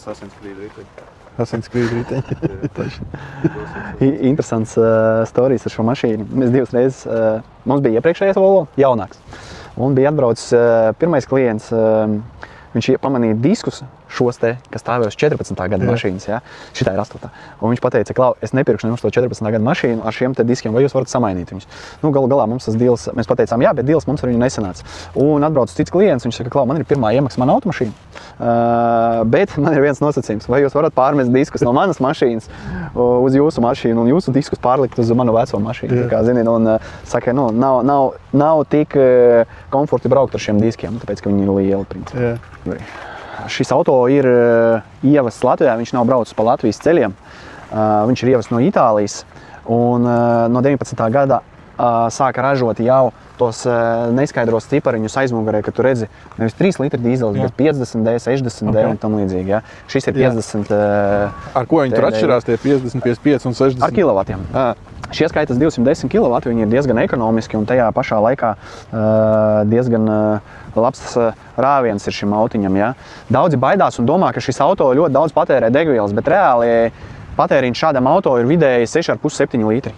Tās asinskrīt riteņi. Asinskrīt riteņi. Interesants stāstījis ar šo mašīnu. Mēs 2 reizes, mums bija iepriekšējais Volvo, jaunāks. Un bija atbraucis pirmais klients, viņš pamanīja diskus šos te, kas stāvēja uz 14. gada mašīnas, ja? Šitā ir 8. Un viņš pateica, Klau, es nepirkšu jums to 14. gada mašīnu ar šiem te diskiem, vai jūs varat samainīt viņus. Nu, galu galā mums tas deals, mēs pateicām, jā, bet deals mums ar viņu nesanāca. Un atbrauc cits klients, viņš saka, Klau, man ir pirmā iemaksa mana automašīna, bet man ir viens nosacījums, vai jūs varat pārmest diskus no manas mašīnas uz jūsu mašīnu un jūsu diskus pārlikt uz manu veco mašīnu. Kā, zini, un saka, nu, nav tik komforti braukt ar šiem diskiem, tāpēc, ka viņi ir lieli, principā. Šis auto ir ievests Latvijā, viņš nav braucis pa Latvijas ceļiem. Viņš ir ievests no Itālijas un no 19. gada sāka ražot jau tos neskaidros cipariņus aizmugurē, ka tu redzi nevis 3 litri dīzelis, bet 50D, 60D un tam līdzīgi. Ja? Šis ir 50. Ar ko viņi tur atšķirās, tie 50, 55 un 60? Ar kilovatiem. Šie skaitas 210 kW, viņi ir diezgan ekonomiski un tajā pašā laikā diezgan labs rāviens ir šim autiņam. Ja? Daudzi baidās un domā, ka šis auto ļoti daudz patērē degvielas, bet reāli patēriņš šādam auto ir vidēji 6,5–7 litri.